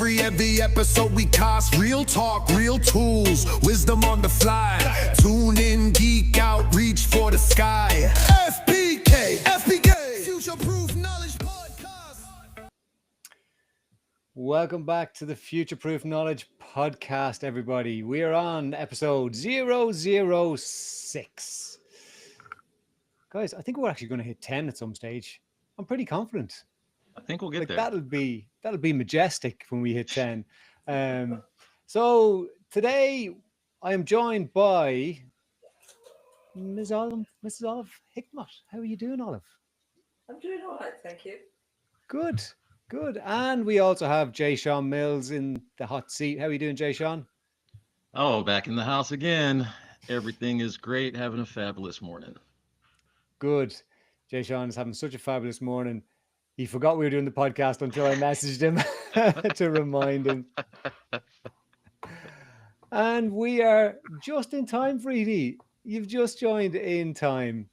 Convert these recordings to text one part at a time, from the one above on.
Every episode we cast real talk, real tools, wisdom on the fly. Tune in, geek out, reach for the sky. FPK, Future Proof Knowledge Podcast. Welcome back to the Future Proof Knowledge Podcast, everybody. We are on episode 006. Guys, I think we're actually going to hit 10 at some stage. I'm pretty confident. I think we'll get Like there. that'll be majestic when we hit 10. So today I am joined by Mrs. Olive Hickmott. How are you doing, Olive? I'm doing all right, thank you. Good. And we also have Jay Sean Mills in the hot seat. How are you doing, Jay Sean? Oh, back in the house again. Everything is great. Having a fabulous morning. Good. Jay Sean is having such a fabulous morning. He forgot we were doing the podcast until I messaged him to remind him. And we are just in time, Vreeti. You've just joined in time.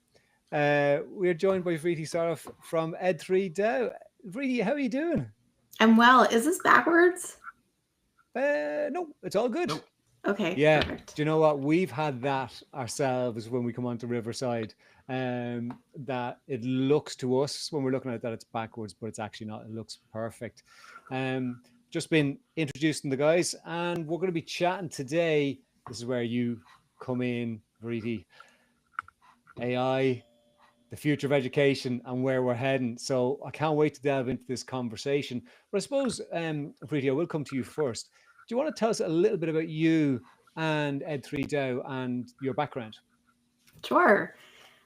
We're joined by Vreeti Saraf from Ed3 DAO. Vreeti, how are you doing? I'm well. Is this backwards? No, it's all good. Nope. Okay. Yeah. Perfect. Do you know what? We've had that ourselves when we come onto Riverside. That it looks to us when we're looking at it that it's backwards, but it's actually not. It looks perfect. Just been introducing the guys, and we're going to be chatting today. This is where you come in, Vreeti. AI, the future of education, and where we're heading. So I can't wait to delve into this conversation. But I suppose, Vreeti, I will come to you first. Do you want to tell us a little bit about you and Ed3 DAO and your background? Sure.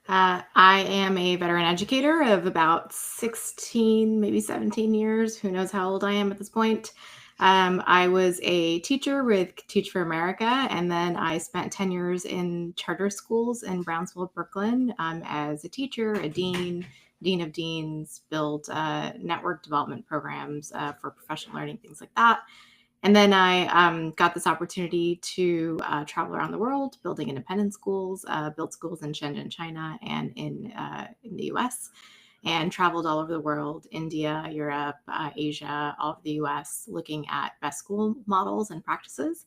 I am a veteran educator of about 16, maybe 17 years. Who knows how old I am at this point. I was a teacher with Teach for America, and then I spent 10 years in charter schools in Brownsville, Brooklyn, as a teacher, a dean of deans, built network development programs for professional learning, things like that. And then I got this opportunity to travel around the world, building independent schools, built schools in Shenzhen, China, and in the US, and traveled all over the world, India, Europe, Asia, all over the US, looking at best school models and practices.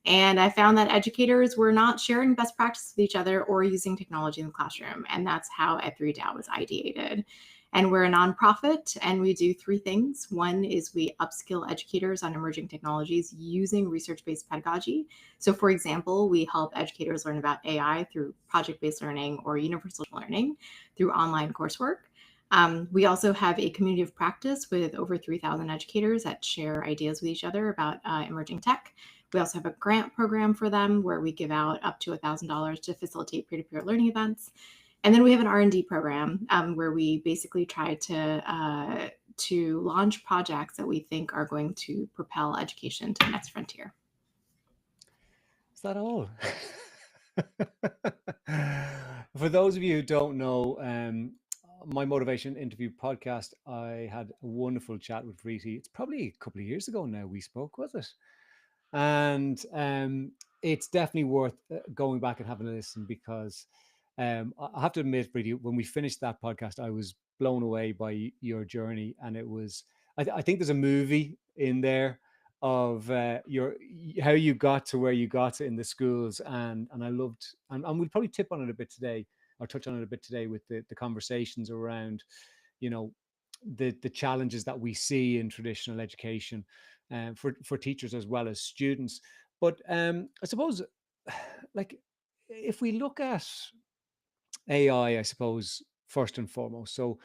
And I found that educators were not sharing best practices with each other or using technology in the classroom. And that's how Ed3 DAO was ideated. And we're a nonprofit, and we do three things. One is we upskill educators on emerging technologies using research-based pedagogy. So for example, we help educators learn about AI through project-based learning or universal learning through online coursework. We also have a community of practice with over 3,000 educators that share ideas with each other about emerging tech. We also have a grant program for them where we give out up to $1,000 to facilitate peer-to-peer learning events. And then we have an R&D program where we basically try to launch projects that we think are going to propel education to the next frontier. Is that all? For those of you who don't know, my Motivation Interview podcast, I had a wonderful chat with Vreeti. It's probably a couple of years ago now we spoke, was it? And it's definitely worth going back and having a listen because I have to admit, Vreeti, when we finished that podcast, I was blown away by your journey. And it was, I think there's a movie in there of how you got to where you got in the schools. And I loved, and we'll probably tip on it a bit today, or touch on it a bit today with the conversations around, the challenges that we see in traditional education for teachers as well as students. But I suppose, like, if we look at AI, I suppose, first and foremost, so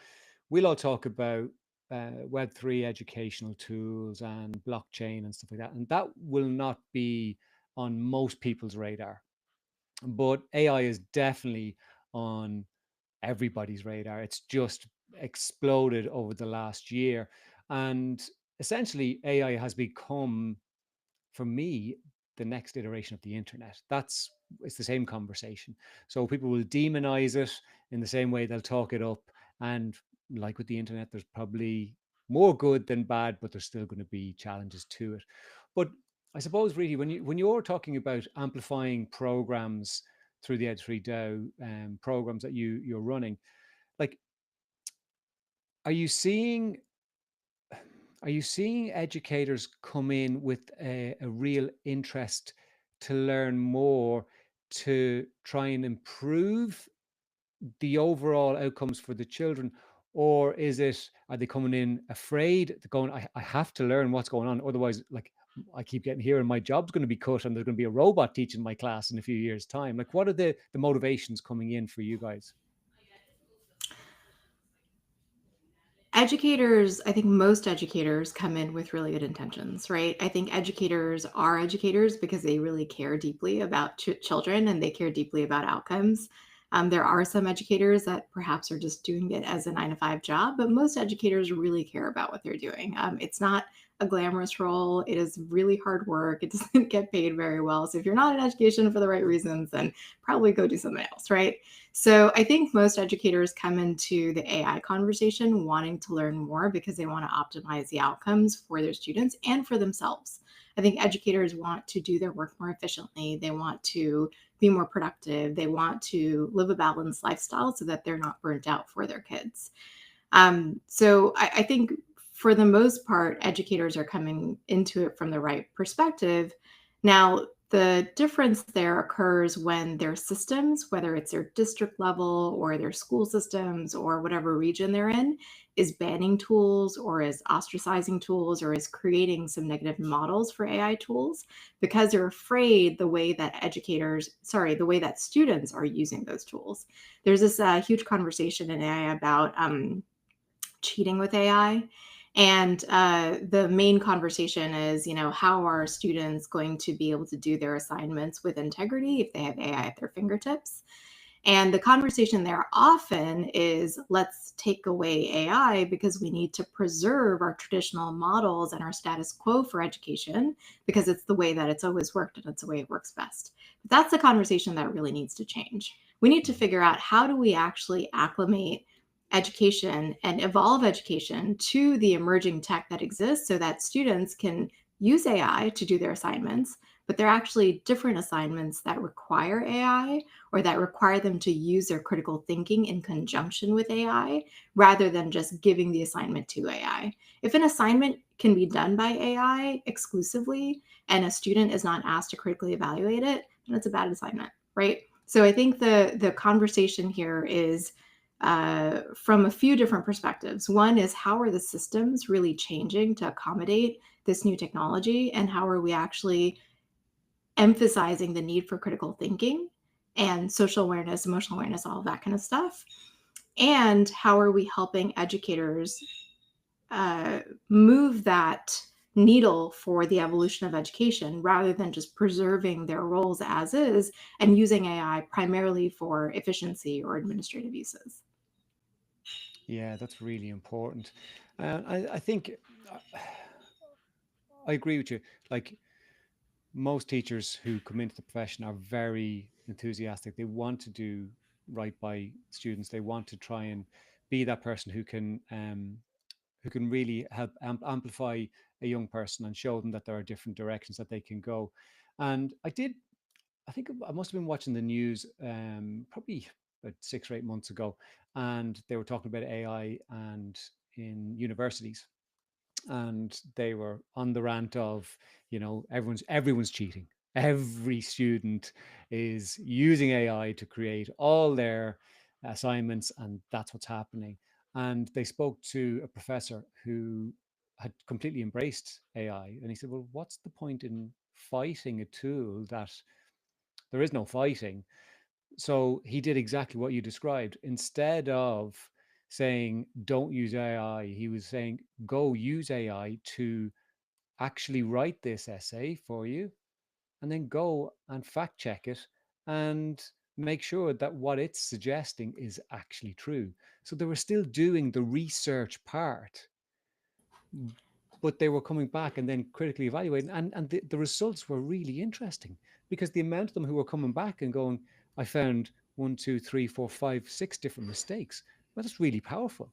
we'll all talk about Web3 educational tools and blockchain and stuff like that. And that will not be on most people's radar. But AI is definitely on everybody's radar. It's just exploded over the last year. And essentially, AI has become, for me, the next iteration of the internet. It's the same conversation. So people will demonize it in the same way they'll talk it up. And like with the internet, there's probably more good than bad, but there's still going to be challenges to it. But I suppose, really, when you're talking about amplifying programs through the Ed3 DAO programs that you're running, like, are you seeing are you seeing educators come in with a real interest to learn more, to try and improve the overall outcomes for the children? Or are they coming in afraid, going, I have to learn what's going on, otherwise, like, I keep getting here and my job's going to be cut and there's going to be a robot teaching my class in a few years' time? Like, what are the motivations coming in for you guys? Educators, I think most educators come in with really good intentions, right? I think educators are educators because they really care deeply about children and they care deeply about outcomes. There are some educators that perhaps are just doing it as a 9 to 5 job, but most educators really care about what they're doing. It's not a glamorous role. It is really hard work. It doesn't get paid very well. So if you're not in education for the right reasons, then probably go do something else, right? So I think most educators come into the AI conversation wanting to learn more because they want to optimize the outcomes for their students and for themselves. I think educators want to do their work more efficiently. They want to be more productive. They want to live a balanced lifestyle so that they're not burnt out for their kids. So I think for the most part, educators are coming into it from the right perspective. Now, the difference there occurs when their systems, whether it's their district level or their school systems or whatever region they're in, is banning tools or is ostracizing tools or is creating some negative models for AI tools because they're afraid the way that the way that students are using those tools. There's this huge conversation in AI about cheating with AI. And the main conversation is, how are students going to be able to do their assignments with integrity if they have AI at their fingertips? And the conversation there often is, let's take away AI because we need to preserve our traditional models and our status quo for education because it's the way that it's always worked and it's the way it works best. But that's the conversation that really needs to change. We need to figure out, how do we actually acclimate education and evolve education to the emerging tech that exists so that students can use AI to do their assignments, but they're actually different assignments that require AI or that require them to use their critical thinking in conjunction with AI rather than just giving the assignment to AI. If an assignment can be done by AI exclusively and a student is not asked to critically evaluate it, then it's a bad assignment, right? So I think the conversation here is from a few different perspectives. One is, how are the systems really changing to accommodate this new technology? And how are we actually emphasizing the need for critical thinking and social awareness, emotional awareness, all of that kind of stuff? And how are we helping educators move that needle for the evolution of education rather than just preserving their roles as is and using AI primarily for efficiency or administrative uses? Yeah, that's really important. I think I agree with you. Like, most teachers who come into the profession are very enthusiastic. They want to do right by students. They want to try and be that person who can really help amplify a young person and show them that there are different directions that they can go. And I think I must have been watching the news probably about 6 or 8 months ago, and they were talking about AI and in universities, and they were on the rant of, everyone's cheating. Every student is using AI to create all their assignments, and that's what's happening. And they spoke to a professor who had completely embraced AI, and he said, well, what's the point in fighting a tool that there is no fighting? So he did exactly what you described. Instead of saying, don't use AI, he was saying, go use AI to actually write this essay for you, and then go and fact check it and make sure that what it's suggesting is actually true. So they were still doing the research part, but they were coming back and then critically evaluating. And the results were really interesting, because the amount of them who were coming back and going, I found 1, 2, 3, 4, 5, 6 different mistakes. Well, that's really powerful.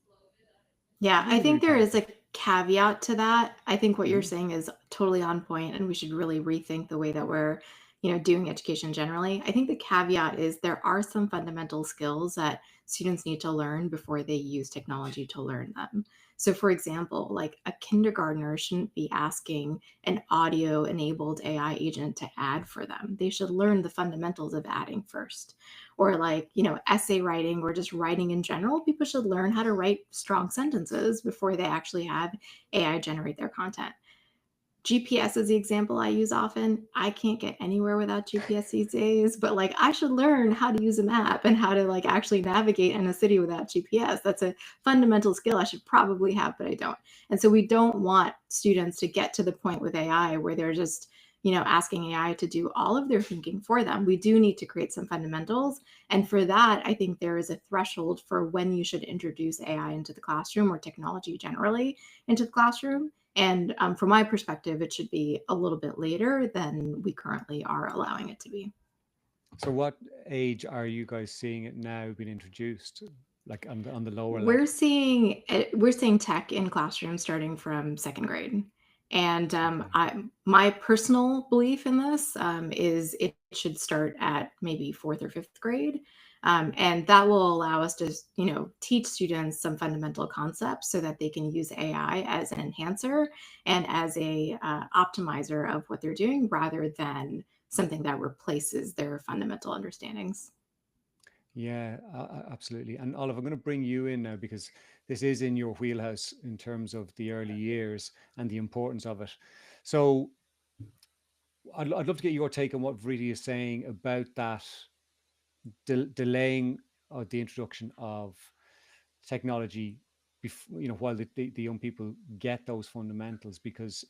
Yeah, I Really, really think there is powerful. a caveat to that. I think what you're Mhm. saying is totally on point, and we should really rethink the way that we're doing education generally. I think the caveat is there are some fundamental skills that students need to learn before they use technology to learn them. So for example, like a kindergartner shouldn't be asking an audio enabled AI agent to add for them. They should learn the fundamentals of adding first. Or like, essay writing or just writing in general, people should learn how to write strong sentences before they actually have AI generate their content. GPS is the example I use often. I can't get anywhere without GPS these days, but like I should learn how to use a map and how to like actually navigate in a city without GPS. That's a fundamental skill I should probably have, but I don't. And so we don't want students to get to the point with AI where they're just, asking AI to do all of their thinking for them. We do need to create some fundamentals. And for that, I think there is a threshold for when you should introduce AI into the classroom or technology generally into the classroom. And from my perspective, it should be a little bit later than we currently are allowing it to be. So what age are you guys seeing it now being introduced, like on the lower level? We're seeing tech in classrooms starting from second grade. And my personal belief in this is it should start at maybe fourth or fifth grade. And that will allow us to, teach students some fundamental concepts so that they can use AI as an enhancer and as a optimizer of what they're doing rather than something that replaces their fundamental understandings. Yeah, absolutely. And Olive, I'm going to bring you in now because this is in your wheelhouse in terms of the early years and the importance of it. So I'd love to get your take on what Vreeti is saying about that delaying the introduction of technology, while the young people get those fundamentals, because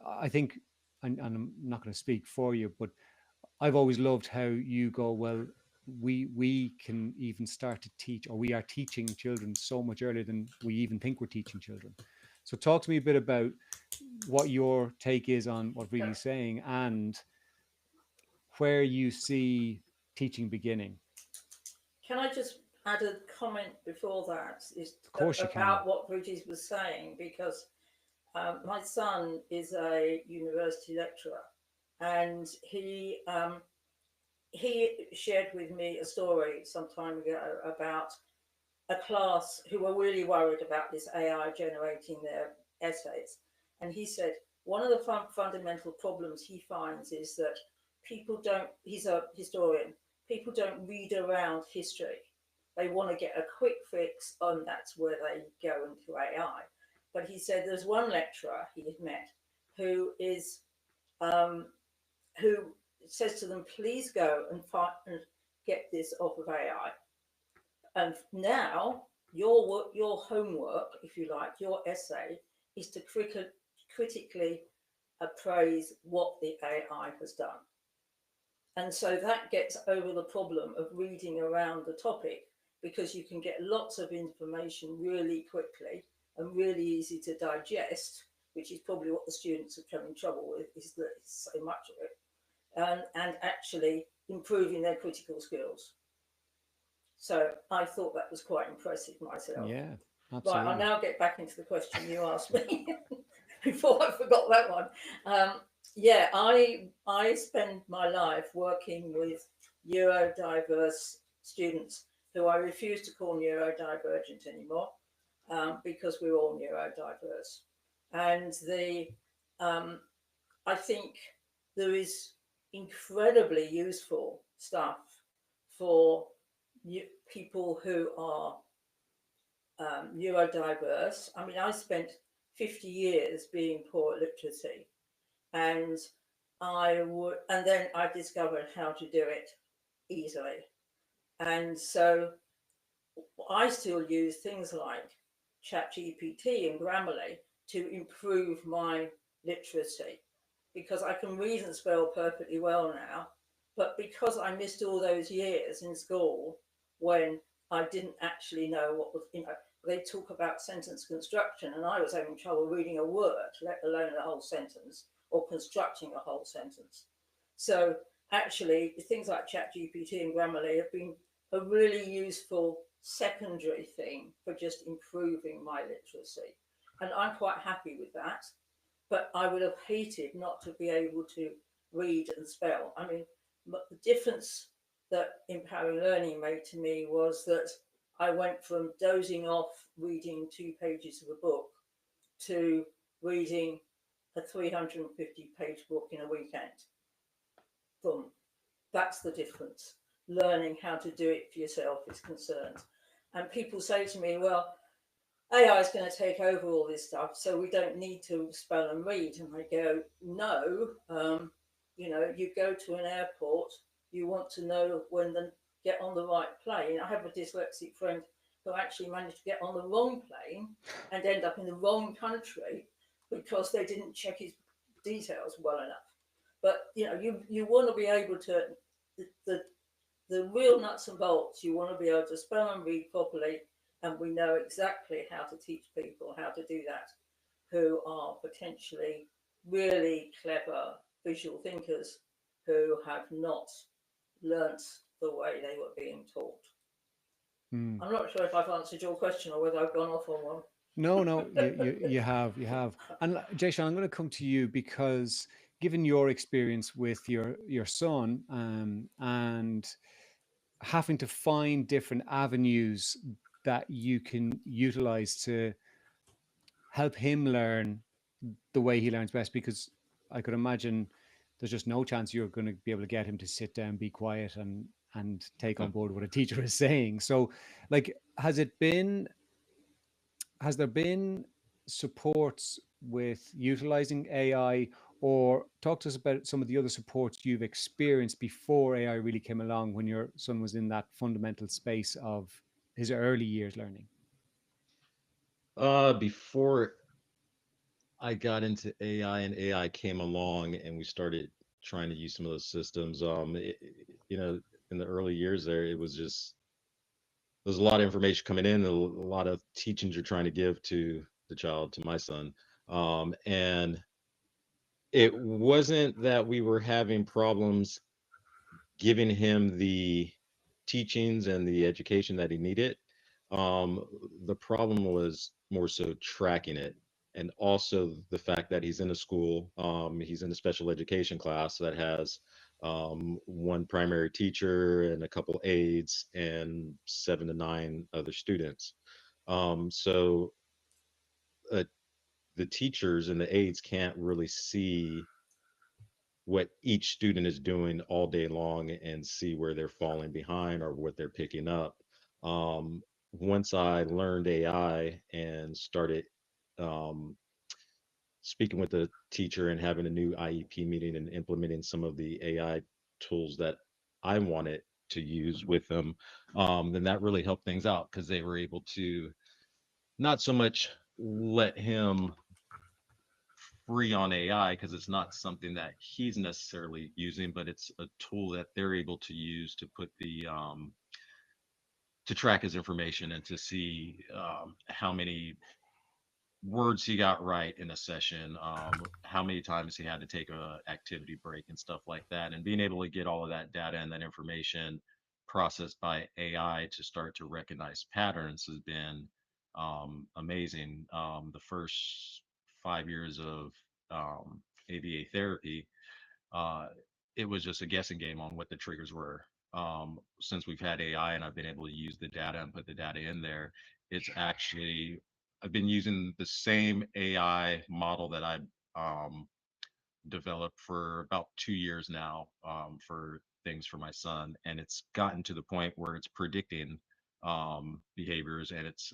I think, and I'm not going to speak for you, but I've always loved how you go, well, we can even start to teach, or we are teaching children so much earlier than we even think we're teaching children. So talk to me a bit about what your take is on what Vreeti's saying and where you see teaching beginning. Can I just add a comment before that? Is Of course you about can. what Vreeti was saying, because my son is a university lecturer, and he shared with me a story some time ago about a class who were really worried about this AI generating their essays. And he said one of the fundamental problems he finds is that people don't, he's a historian, people don't read around history. They want to get a quick fix, and that's where they go into AI. But he said there's one lecturer he had met who is, who says to them, please go and get this off of AI. And now your homework, if you like, your essay, is to critically appraise what the AI has done. And so that gets over the problem of reading around the topic, because you can get lots of information really quickly and really easy to digest, which is probably what the students have come in trouble with, is that it's so much of it, and actually improving their critical skills. So I thought that was quite impressive myself. Yeah, absolutely. Right, I'll now get back into the question you asked me before I forgot that one. Yeah, I spend my life working with neurodiverse students who I refuse to call neurodivergent anymore, because we're all neurodiverse. And I think there is incredibly useful stuff for people who are neurodiverse. I mean, I spent 50 years being poor at literacy, and then I discovered how to do it easily. And so I still use things like ChatGPT and Grammarly to improve my literacy, because I can read and spell perfectly well now. But because I missed all those years in school when I didn't actually know what was, they talk about sentence construction, and I was having trouble reading a word, let alone a whole sentence, or constructing a whole sentence. So actually, things like ChatGPT and Grammarly have been a really useful secondary thing for just improving my literacy. And I'm quite happy with that. But I would have hated not to be able to read and spell. I mean, the difference that empowering learning made to me was that I went from dozing off reading 2 pages of a book to reading a 350-page book in a weekend. Boom. That's the difference. Learning how to do it for yourself is concerned. And people say to me, well, AI is going to take over all this stuff, so we don't need to spell and read. And I go, no. You go to an airport, you want to know when to get on the right plane. I have a dyslexic friend who actually managed to get on the wrong plane and end up in the wrong country because they didn't check his details well enough. But you want to be able to the real nuts and bolts. You want to be able to spell and read properly, and we know exactly how to teach people how to do that who are potentially really clever visual thinkers who have not learnt the way they were being taught. I'm not sure if I've answered your question or whether I've gone off on one. No, you have. And Jason, I'm going to come to you because given your experience with your son and having to find different avenues that you can utilize to help him learn the way he learns best, because I could imagine there's just no chance you're going to be able to get him to sit down, be quiet, and take on board what a teacher is saying. So, like, has there been supports with utilizing AI, or talk to us about some of the other supports you've experienced before AI really came along when your son was in that fundamental space of his early years learning? Before I got into AI and AI came along and we started trying to use some of those systems, in the early years there, it was just, there's a lot of information coming in, a lot of teachings you're trying to give to the child, to my son. And it wasn't that we were having problems giving him the teachings and the education that he needed. The problem was more so tracking it. And also the fact that he's in a school, he's in a special education class that has one primary teacher and a couple aides and 7 to 9 other students. So uh, the teachers and the aides can't really see what each student is doing all day long and see where they're falling behind or what they're picking up. Um, Once I learned AI and started um, speaking with the teacher and having a new IEP meeting and implementing some of the AI tools that I wanted to use with them, then that really helped things out because they were able to not so much let him free on AI because it's not something that he's necessarily using, but it's a tool that they're able to use to put the to track his information and to see how many words he got right in a session, how many times he had to take a activity break and stuff like that, and being able to get all of that data and that information processed by AI to start to recognize patterns has been amazing. The first 5 years of ABA therapy, uh, it was just a guessing game on what the triggers were. Since we've had AI and I've been able to use the data and put the data in there, it's actually, I've been using the same AI model that I um, developed for about 2 years now for things for my son, and it's gotten to the point where it's predicting behaviors and it's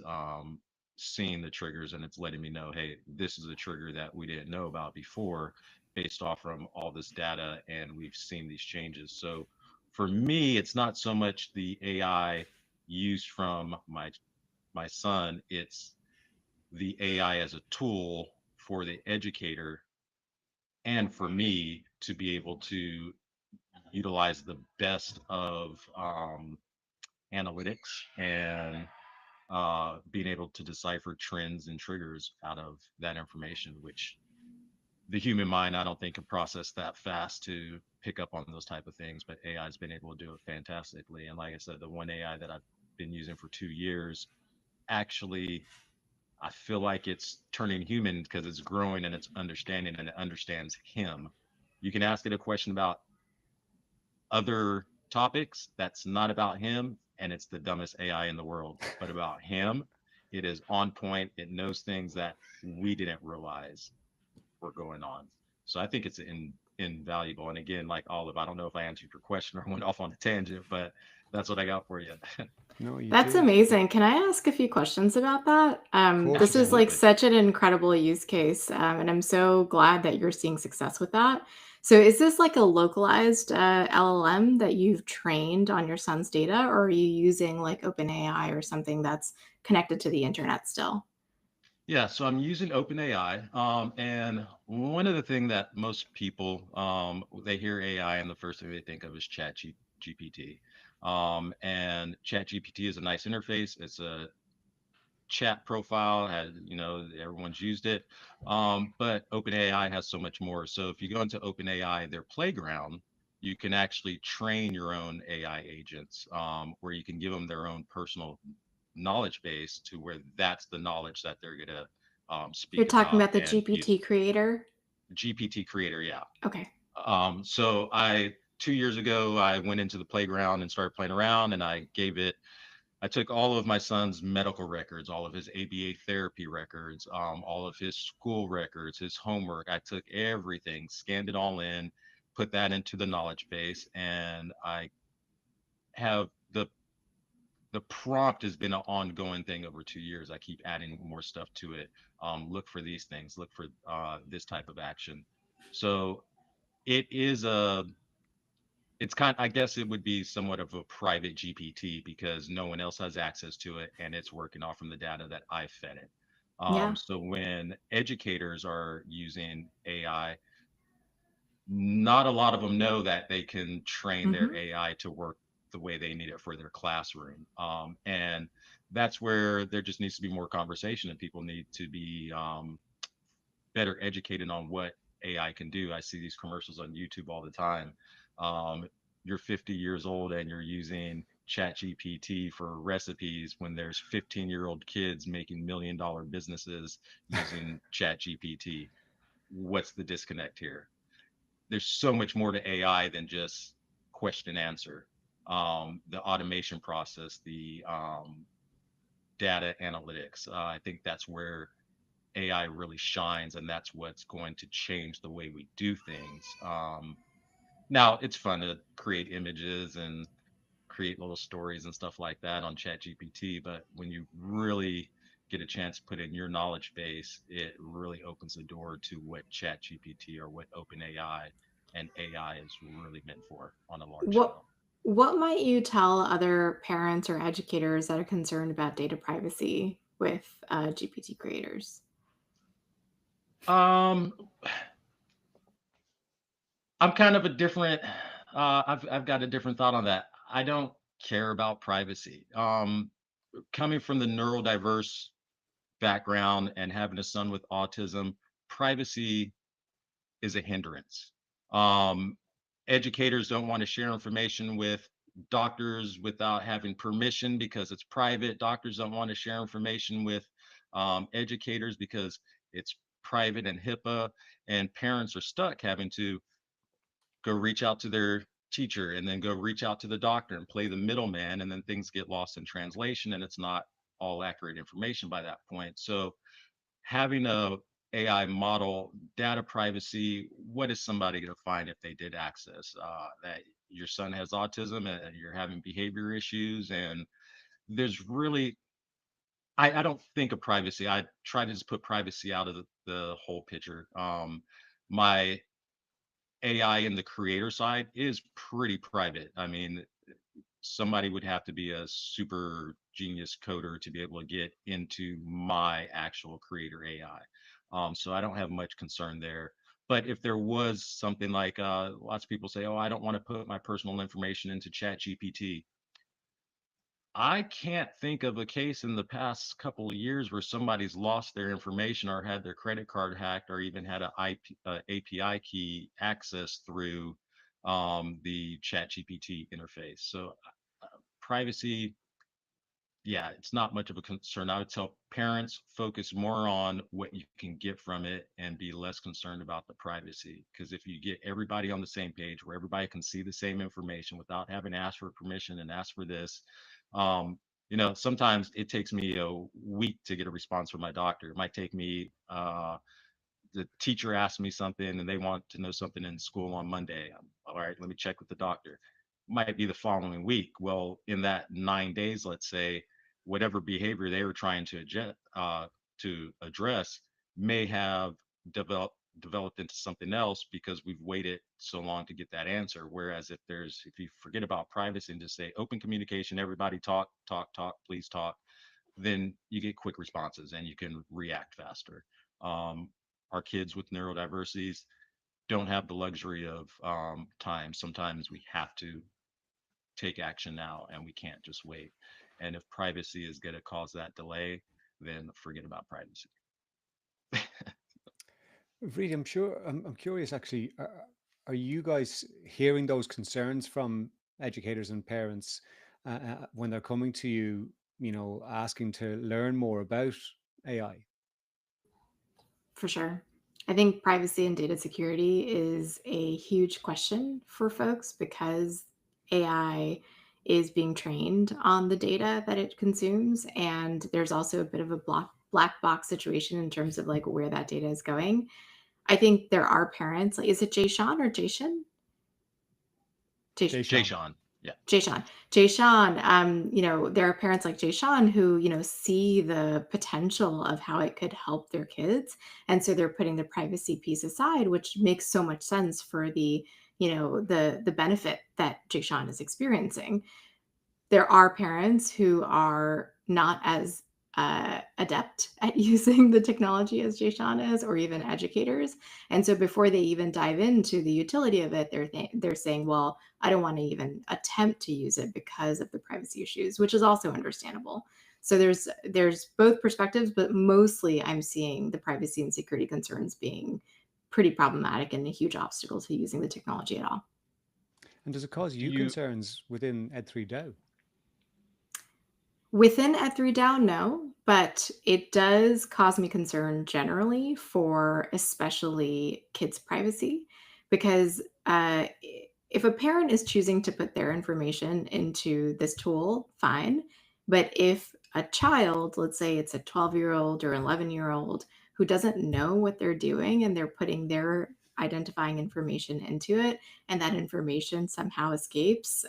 seeing the triggers and it's letting me know, hey, this is a trigger that we didn't know about before, based off from all this data, and we've seen these changes. So for me, it's not so much the AI used from my son, it's the AI as a tool for the educator and for me to be able to utilize the best of analytics and being able to decipher trends and triggers out of that information, which the human mind, I don't think, can process that fast to pick up on those type of things, but AI has been able to do it fantastically. And like I said, the one AI that I've been using for 2 years, actually, I feel like it's turning human because it's growing and it's understanding and it understands him You can ask it a question about other topics that's not about him, and it's the dumbest AI in the world. But about him, it is on point. It knows things that we didn't realize were going on. So I think it's invaluable. And again, like Olive, I don't know if I answered your question or went off on a tangent, but that's what I got for you. No, you That's did. amazing. Can I ask a few questions about that? course This you is can. like Absolutely. such an incredible use case, and I'm so glad that you're seeing success with that. So, is this like a localized LLM that you've trained on your son's data, or are you using like OpenAI or something that's connected to the internet still? Yeah, so I'm using OpenAI, and one of the things that most people they hear AI and the first thing they think of is GPT. And Chat GPT is a nice interface. It's a chat profile, has, everyone's used it. But OpenAI has so much more. So if you go into OpenAI, their playground, you can actually train your own AI agents, where you can give them their own personal knowledge base to where that's the knowledge that they're gonna You're speak talking about about the and use. GPT creator? GPT creator, yeah. Okay. So I 2 years ago I went into the playground and started playing around, and I took all of my son's medical records, all of his ABA therapy records, all of his school records, his homework. I took everything, scanned it all in, put that into the knowledge base, and I have the prompt has been an ongoing thing over 2 years. I keep adding more stuff to it. Look for these things. Look for this type of action. So it is a it's kind I guess it would be somewhat of a private GPT because no one else has access to it, and it's working off from the data that I fed it. Yeah. So when educators are using AI, not a lot of them know that they can train their Hmm. AI to work the way they need it for their classroom. And that's where there just needs to be more conversation, and people need to be better educated on what AI can do. I see these commercials on YouTube all the time. You're 50 years old and you're using Chat GPT for recipes when there's 15-year-old kids making $1 million businesses using Chat GPT. What's the disconnect here? There's so much more to AI than just question answer. The automation process, the data analytics. I think that's where AI really shines, and that's what's going to change the way we do things. Now, it's fun to create images and create little stories and stuff like that on ChatGPT, but when you really get a chance to put in your knowledge base, it really opens the door to what ChatGPT or what OpenAI and AI is really meant for on a large What scale. what might you tell other parents or educators that are concerned about data privacy with GPT creators? Um, I'm kind of a different. I've got a different thought on that. I don't care about privacy. Coming from the neurodiverse background and having a son with autism, privacy is a hindrance. Um, Educators don't want to share information with doctors without having permission because it's private. Doctors don't want to share information with educators because it's private and HIPAA, and parents are stuck having to go reach out to their teacher and then go reach out to the doctor and play the middleman, and then things get lost in translation and it's not all accurate information by that point. So having a AI model, data privacy, what is somebody going to find if they did access that your son has autism and you're having behavior issues? And there's really, I don't think of privacy. I try to just put privacy out of the whole picture. My AI in the creator side is pretty private. I mean, somebody would have to be a super genius coder to be able to get into my actual creator AI. So I don't have much concern there. But if there was something like lots of people say, oh, I don't want to put my personal information into Chat GPT. I can't think of a case in the past couple of years where somebody's lost their information or had their credit card hacked or even had a API key access through the Chat GPT interface. So privacy, yeah, it's not much of a concern. I would tell parents focus more on what you can get from it and be less concerned about the privacy. Because if you get everybody on the same page where everybody can see the same information without having to ask for permission and ask for this, um, sometimes it takes me a week to get a response from my doctor. It might take me the teacher asked me something and they want to know something in school on Monday. All right, let me check with the doctor. Might be the following week. Well, in that 9 days, let's say, whatever behavior they were trying to address may have developed into something else because we've waited so long to get that answer. Whereas if you forget about privacy and just say open communication, everybody talk, talk, talk, please talk, then you get quick responses and you can react faster. Um, our kids with neurodiversities don't have the luxury of time. Sometimes we have to take action now and we can't just wait. And if privacy is going to cause that delay, then forget about privacy. Really, I'm curious actually. Are you guys hearing those concerns from educators and parents when they're coming to you, asking to learn more about AI? For sure. I think privacy and data security is a huge question for folks because AI is being trained on the data that it consumes. And there's also a bit of a black box situation in terms of like where that data is going. I think there are parents, like, is it Jay Sean or Jason? Jay Jay Sean. Sean, yeah. Jay Sean, there are parents like Jay Sean who, see the potential of how it could help their kids. And so they're putting the privacy piece aside, which makes so much sense for the benefit that Jay Sean is experiencing. There are parents who are not as adept at using the technology as Jayshawn is, or even educators. And so before they even dive into the utility of it, they're saying, well, I don't want to even attempt to use it because of the privacy issues, which is also understandable. So there's both perspectives, but mostly I'm seeing the privacy and security concerns being pretty problematic and a huge obstacle to using the technology at all. And does it cause Do you you concerns within Ed3DAO? Within Ed3DAO, no, but it does cause me concern generally for especially kids' privacy because if a parent is choosing to put their information into this tool, fine. But if a child, let's say it's a 12-year-old or 11-year-old who doesn't know what they're doing and they're putting their identifying information into it, and that information somehow escapes,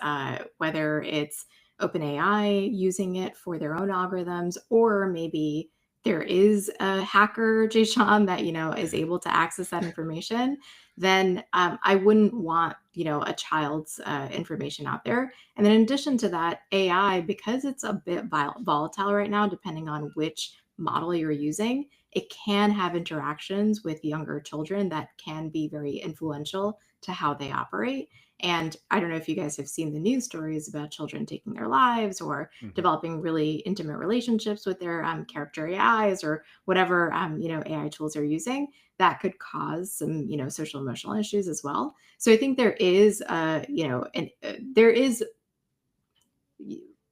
whether it's OpenAI using it for their own algorithms, or maybe there is a hacker, Jayshawn, that is able to access that information, then I wouldn't want a child's information out there. And then in addition to that, AI, because it's a bit volatile right now, depending on which model you're using, it can have interactions with younger children that can be very influential to how they operate. And I don't know if you guys have seen the news stories about children taking their lives or Hmm. developing really intimate relationships with their character AIs or whatever AI tools are using that could cause some social emotional issues as well. So I think there is there is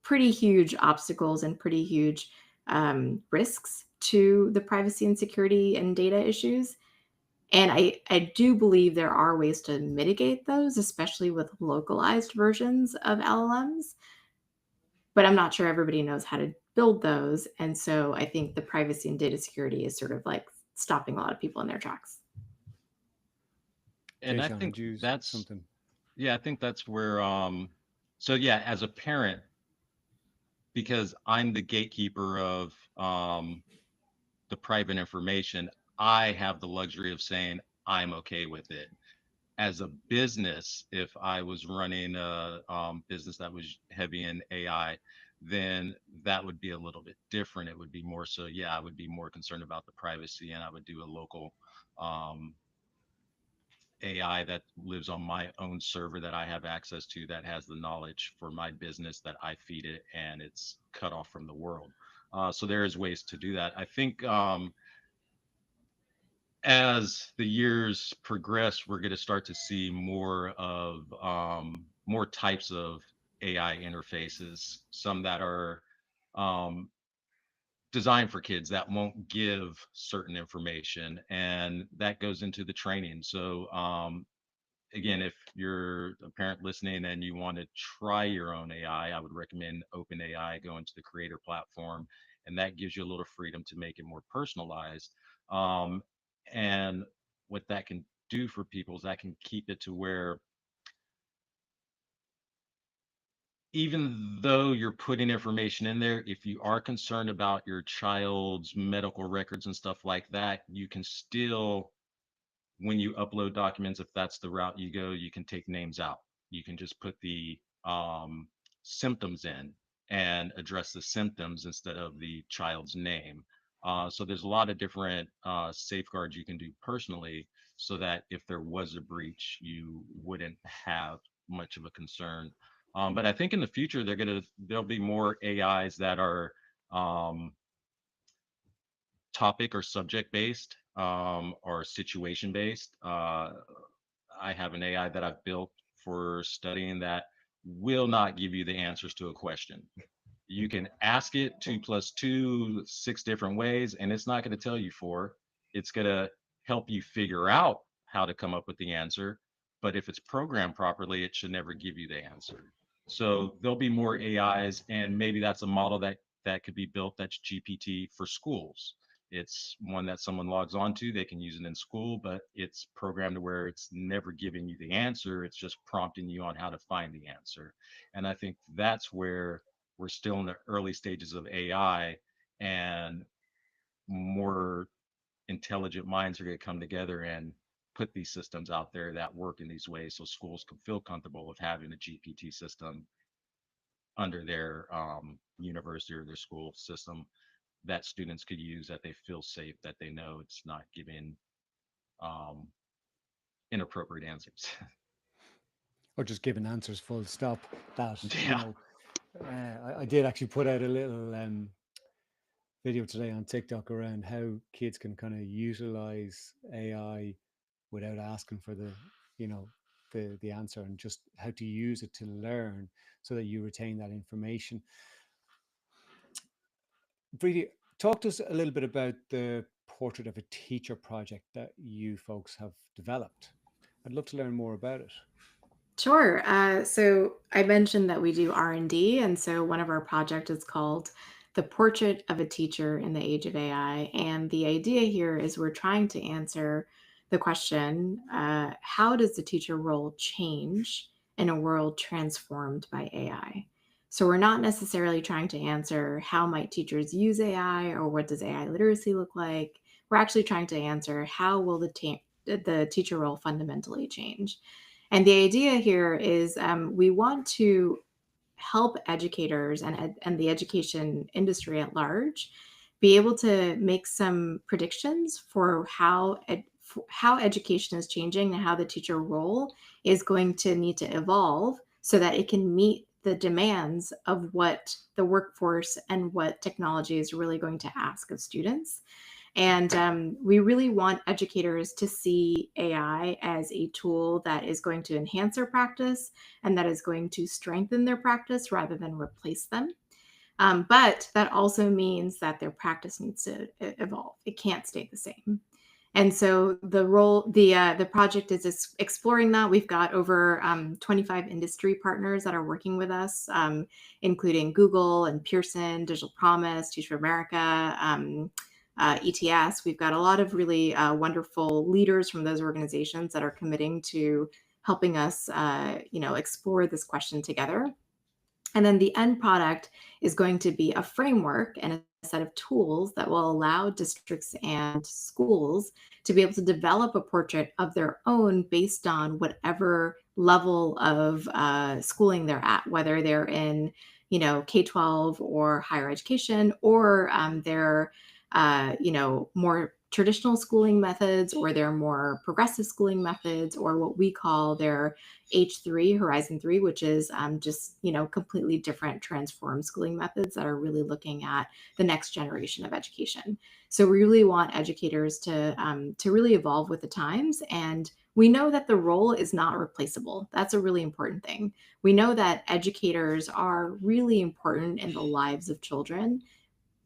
pretty huge obstacles and pretty huge risks to the privacy and security and data issues. And I do believe there are ways to mitigate those, especially with localized versions of LLMs. But I'm not sure everybody knows how to build those. And so I think the privacy and data security is sort of like stopping a lot of people in their tracks. And Jay I Sean, think had you that's something? yeah, I think that's where so yeah, as a parent, because I'm the gatekeeper of the private information, I have the luxury of saying I'm okay with it. As a business, if I was running a business that was heavy in AI, then that would be a little bit different. It would be more so, yeah, I would be more concerned about the privacy and I would do a local um, AI that lives on my own server that I have access to that has the knowledge for my business that I feed it and it's cut off from the world. So there is ways to do that. I think as the years progress, we're going to start to see more types of AI interfaces. Some that are designed for kids that won't give certain information, and that goes into the training. So again, if you're a parent listening and you want to try your own AI, I would recommend OpenAI. Go into the creator platform, and that gives you a little freedom to make it more personalized. Um, and what that can do for people is that can keep it to where even though you're putting information in there, if you are concerned about your child's medical records and stuff like that, you can still, when you upload documents, if that's the route you go, you can take names out. You can just put the symptoms in and address the symptoms instead of the child's name. So there's a lot of different safeguards you can do personally so that if there was a breach, you wouldn't have much of a concern. But I think in the future, there'll be more AIs that are topic or subject based, or situation based. I have an AI that I've built for studying that will not give you the answers to a question. You can ask it 2 + 2, 6 different ways, and it's not going to tell you four. It's going to help you figure out how to come up with the answer. But if it's programmed properly, it should never give you the answer. So there'll be more AIs, and maybe that's a model that could be built that's GPT for schools. It's one that someone logs onto, they can use it in school, but it's programmed to where it's never giving you the answer. It's just prompting you on how to find the answer. And I think that's where we're still in the early stages of AI, and more intelligent minds are going to come together and put these systems out there that work in these ways so schools can feel comfortable with having a GPT system under their university or their school system that students could use, that they feel safe, that they know it's not giving um, inappropriate answers. Or just giving answers full stop. That, Yeah. I did actually put out a little video today on TikTok around how kids can kind of utilize AI without asking for the answer, and just how to use it to learn so that you retain that information. Vreeti, talk to us a little bit about the Portrait of a Teacher project that you folks have developed. I'd love to learn more about it. Sure. So I mentioned that we do R&D, and so one of our projects is called The Portrait of a Teacher in the Age of AI. And the idea here is we're trying to answer the question, how does the teacher role change in a world transformed by AI? So we're not necessarily trying to answer how might teachers use AI or what does AI literacy look like. We're actually trying to answer how will the teacher role fundamentally change. And the idea here is we want to help educators and the education industry at large be able to make some predictions for how education is changing and how the teacher role is going to need to evolve so that it can meet the demands of what the workforce and what technology is really going to ask of students. And we really want educators to see AI as a tool that is going to enhance their practice and that is going to strengthen their practice rather than replace them. But that also means that their practice needs to evolve. It can't stay the same. And so the project is exploring that. We've got over 25 industry partners that are working with us, including Google and Pearson, Digital Promise, Teach for America, ETS. We've got a lot of really wonderful leaders from those organizations that are committing to helping us, explore this question together. And then the end product is going to be a framework and a set of tools that will allow districts and schools to be able to develop a portrait of their own based on whatever level of schooling they're at, whether they're in, K-12 or higher education, or they're more traditional schooling methods, or their more progressive schooling methods, or what we call their H3, Horizon 3, which is just, completely different transformed schooling methods that are really looking at the next generation of education. So we really want educators to really evolve with the times. And we know that the role is not replaceable. That's a really important thing. We know that educators are really important in the lives of children,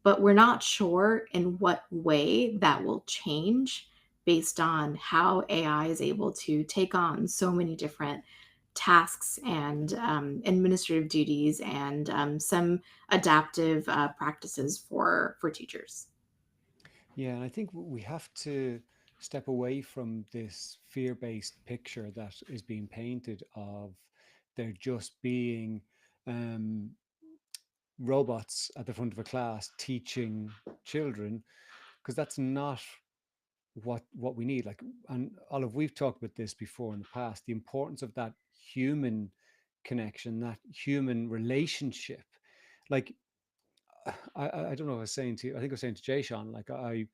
but we're not sure in what way that will change based on how AI is able to take on so many different tasks and administrative duties and some adaptive practices for teachers. Yeah, and I think we have to step away from this fear-based picture that is being painted of there just being um, robots at the front of a class teaching children, because that's not what we need. Like, and Olive, we've talked about this before in the past, the importance of that human connection, that human relationship. Like, I don't know if I was saying to you, I think I was saying to Jay Sean, like I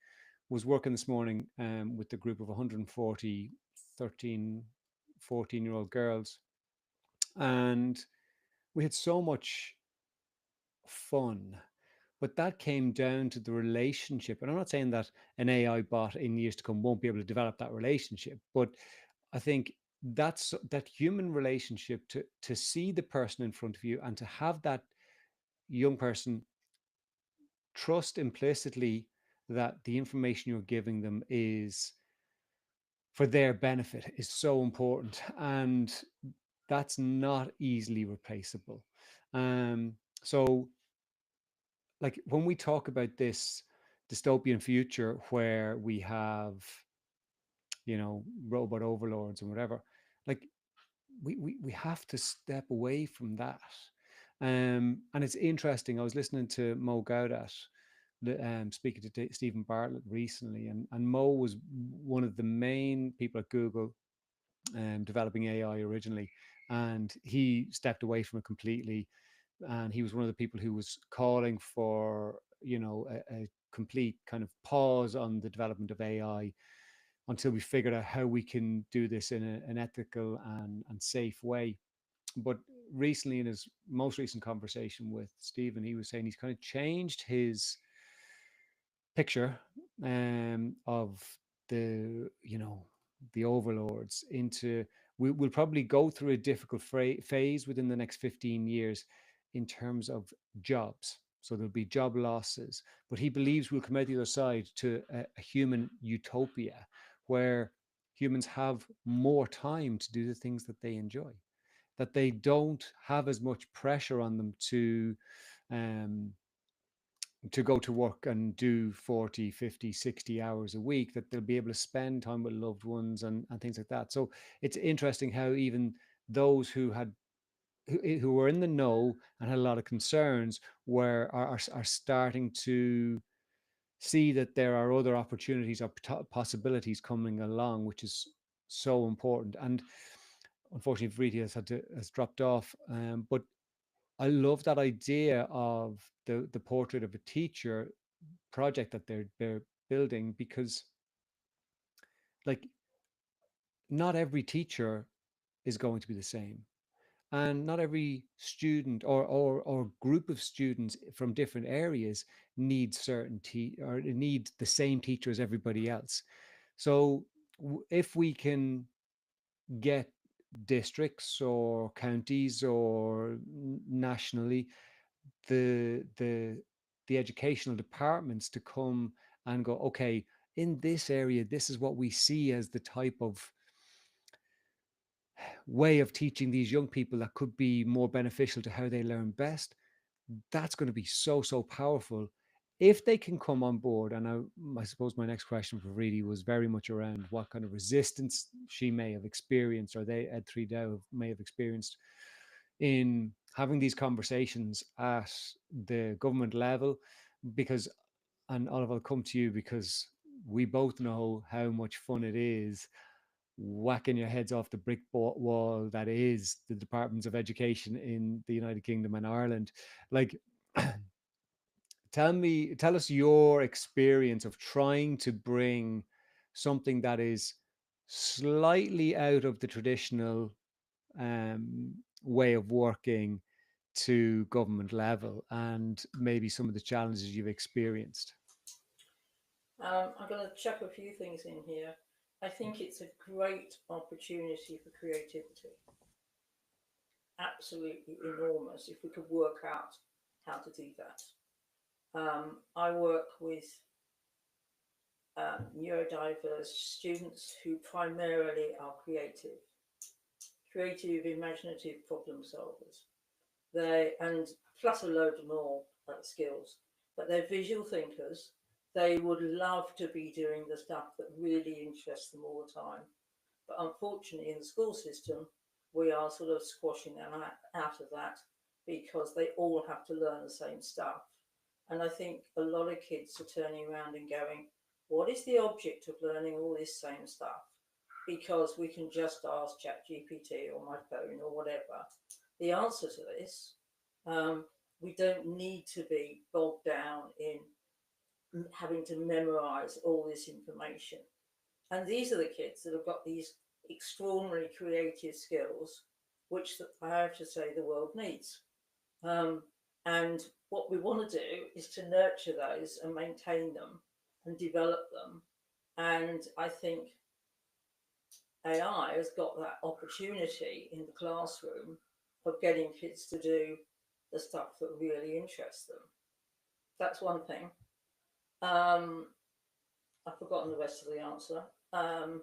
was working this morning with the group of 140 13, 14-year-old girls, and we had so much fun, but that came down to the relationship. And I'm not saying that an AI bot in years to come won't be able to develop that relationship, but I think that's that human relationship, to see the person in front of you and to have that young person trust implicitly that the information you're giving them is for their benefit, is so important. And that's not easily replaceable. So like when we talk about this dystopian future where we have, robot overlords and whatever, like we have to step away from that. And it's interesting, I was listening to Mo Gaudat speaking to Stephen Bartlett recently, and Mo was one of the main people at Google developing AI originally, and he stepped away from it completely. And he was one of the people who was calling for, a complete kind of pause on the development of AI until we figured out how we can do this in an ethical and safe way. But recently, in his most recent conversation with Stephen, he was saying he's kind of changed his picture of the overlords into, we'll probably go through a difficult phase within the next 15 years in terms of jobs. So there'll be job losses, but he believes we'll come out the other side to a human utopia where humans have more time to do the things that they enjoy, that they don't have as much pressure on them um, to go to work and do 40, 50, 60 hours a week, that they'll be able to spend time with loved ones and things like that. So it's interesting how even those who were in the know and had a lot of concerns are starting to see that there are other opportunities or possibilities coming along, which is so important. And unfortunately, Vreeti has dropped off. But I love that idea of the portrait of a teacher project that they're building, because like not every teacher is going to be the same, and not every student or group of students from different areas need or need the same teacher as everybody else. So if we can get districts or counties or nationally the educational departments to come and go, okay, in this area, this is what we see as the type of way of teaching these young people that could be more beneficial to how they learn best. That's going to be so powerful if they can come on board. And I suppose my next question for Reedy was very much around what kind of resistance she may have experienced, or they Ed 3 DAO may have experienced in having these conversations at the government level. Because, and Olive, I'll come to you, because we both know how much fun it is whacking your heads off the brick wall that is the departments of education in the United Kingdom and Ireland. Like tell us your experience of trying to bring something that is slightly out of the traditional way of working to government level, and maybe some of the challenges you've experienced. I'm going to chuck a few things in here. I think it's a great opportunity for creativity. Absolutely enormous if we could work out how to do that. I work with neurodiverse students who primarily are creative, imaginative problem solvers. And plus a load more skills, but they're visual thinkers. They would love to be doing the stuff that really interests them all the time. But unfortunately, in the school system, we are sort of squashing them out of that because they all have to learn the same stuff. And I think a lot of kids are turning around and going, what is the object of learning all this same stuff? Because we can just ask ChatGPT or my phone or whatever the answer to this. We don't need to be bogged down in having to memorize all this information. And these are the kids that have got these extraordinary creative skills, which I have to say the world needs. And what we want to do is to nurture those and maintain them and develop them. And I think AI has got that opportunity in the classroom of getting kids to do the stuff that really interests them. That's one thing. I've forgotten the rest of the answer. I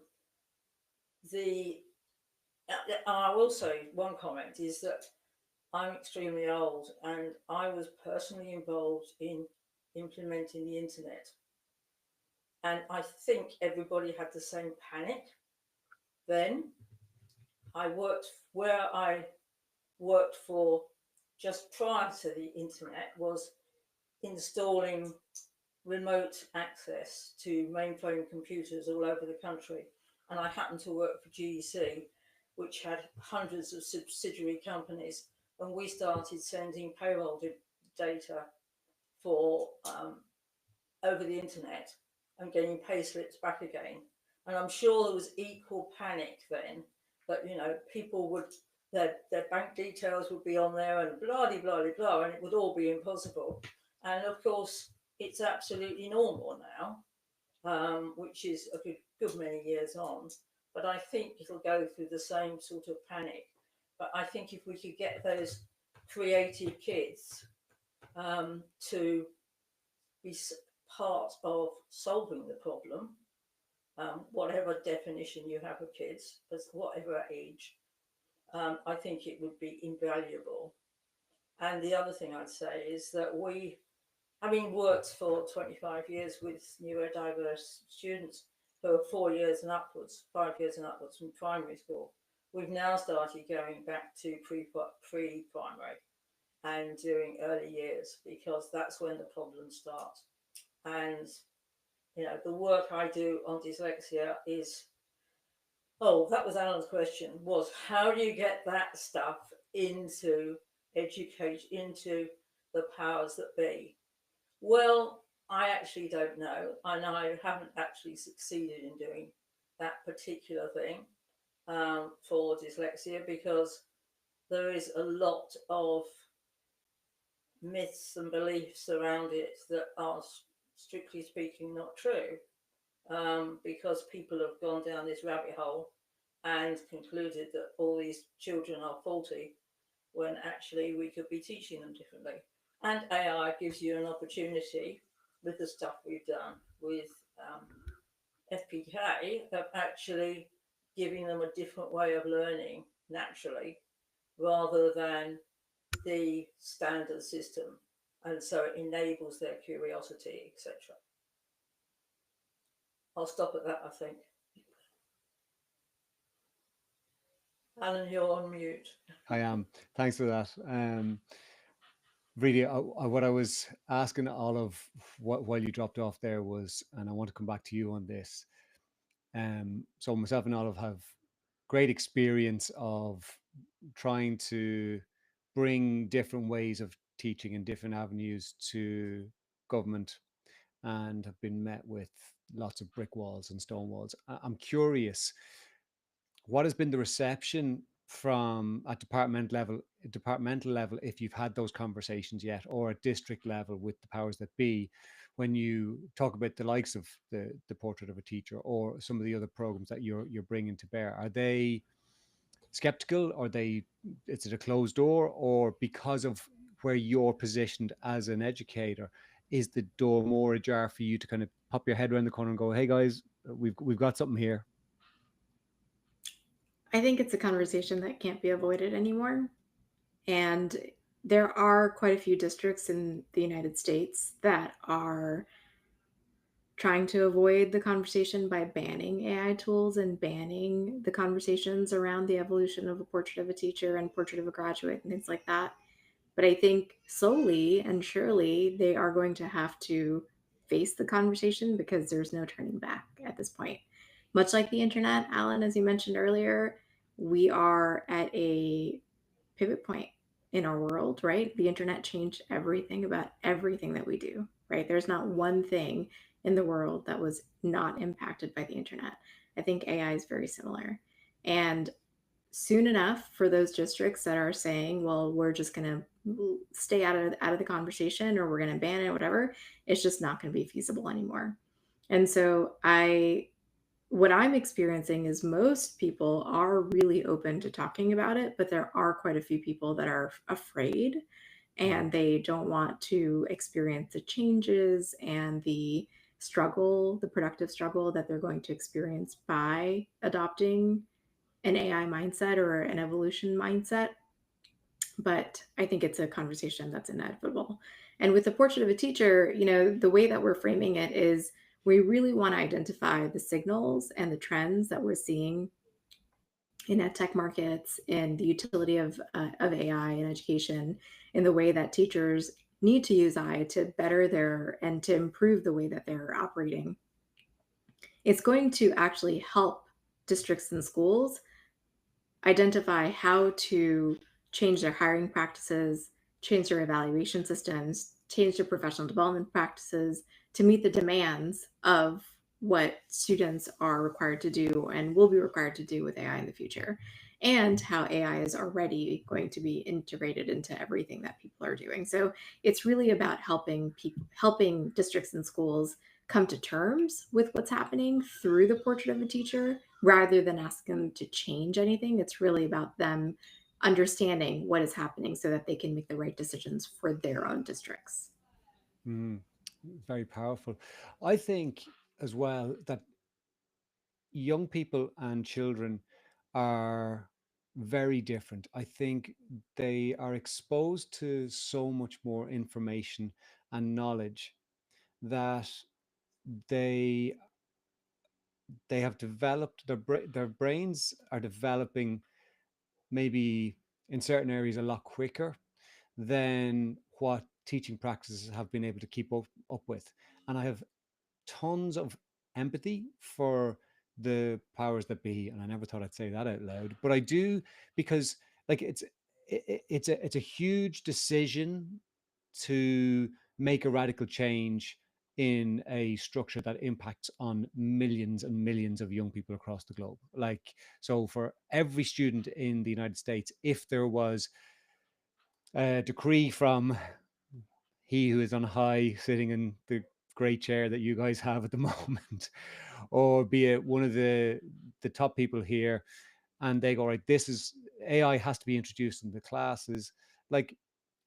will say one comment is that I'm extremely old, and I was personally involved in implementing the internet. And I think everybody had the same panic then. Where I worked for just prior to the internet was installing remote access to mainframe computers all over the country. And I happened to work for GEC, which had hundreds of subsidiary companies. And we started sending payroll data for over the internet and getting pay slips back again. And I'm sure there was equal panic then, but people would, their bank details would be on there and blah, blah, blah, blah, and it would all be impossible. And of course, it's absolutely normal now, which is a good many years on. But I think it'll go through the same sort of panic. But I think if we could get those creative kids to be part of solving the problem, whatever definition you have of kids, as whatever age, I think it would be invaluable. And the other thing I'd say is that having worked for 25 years with neurodiverse students who are 4 years and upwards, 5 years and upwards from primary school, we've now started going back to pre-primary and doing early years, because that's when the problems start. And the work I do on dyslexia is, that was Alan's question, was how do you get that stuff into education, into the powers that be? Well, I actually don't know, and I haven't actually succeeded in doing that particular thing for dyslexia, because there is a lot of myths and beliefs around it that are, strictly speaking, not true, because people have gone down this rabbit hole and concluded that all these children are faulty, when actually we could be teaching them differently. And AI gives you an opportunity, with the stuff we've done with FPK, of actually giving them a different way of learning naturally, rather than the standard system. And so it enables their curiosity, etc. I'll stop at that, I think. Alan, you're on mute. I am. Thanks for that. Really, what I was asking Olive while you dropped off there was, and I want to come back to you on this. So myself and Olive have great experience of trying to bring different ways of teaching and different avenues to government and have been met with lots of brick walls and stone walls. I'm curious, what has been the reception from at departmental level, if you've had those conversations yet, or at district level with the powers that be, when you talk about the likes of the portrait of a teacher or some of the other programs that you're bringing to bear? Are they skeptical, or is it a closed door, or because of where you're positioned as an educator, is the door more ajar for you to kind of pop your head around the corner and go, hey guys, we've got something here? I think it's a conversation that can't be avoided anymore. And there are quite a few districts in the United States that are trying to avoid the conversation by banning AI tools and banning the conversations around the evolution of a portrait of a teacher and portrait of a graduate and things like that. But I think slowly and surely they are going to have to face the conversation, because there's no turning back at this point. Much like the internet, Alan, as you mentioned earlier, we are at a pivot point in our world, right? The internet changed everything about everything that we do, right? There's not one thing in the world that was not impacted by the internet. I think AI is very similar. And soon enough, for those districts that are saying, well, we're just going to stay out of the conversation, or we're going to ban it, whatever, it's just not going to be feasible anymore. And so what I'm experiencing is most people are really open to talking about it, but there are quite a few people that are afraid, and they don't want to experience the changes and the struggle, the productive struggle that they're going to experience by adopting an AI mindset or an evolution mindset. But I think it's a conversation that's inevitable. And with the portrait of a teacher, the way that we're framing it is we really want to identify the signals and the trends that we're seeing in ed tech markets, in the utility of AI in education, in the way that teachers need to use AI to better and to improve the way that they're operating. It's going to actually help districts and schools identify how to change their hiring practices, change their evaluation systems, change their professional development practices to meet the demands of what students are required to do and will be required to do with AI in the future, and how AI is already going to be integrated into everything that people are doing. So it's really about helping districts and schools come to terms with what's happening through the portrait of a teacher, rather than asking them to change anything. It's really about them understanding what is happening so that they can make the right decisions for their own districts. Very powerful. I think as well that young people and children are very different. I think they are exposed to so much more information and knowledge that they have developed their brains are developing maybe in certain areas a lot quicker than what teaching practices have been able to keep up with. And I have tons of empathy for the powers that be, and I never thought I'd say that out loud, but I do, because like it's a huge decision to make a radical change in a structure that impacts on millions and millions of young people across the globe. Like, so for every student in the United States, if there was a decree from he who is on high, sitting in the great chair that you guys have at the moment, or be it one of the top people here, and they go, right, this is AI has to be introduced in the classes. Like,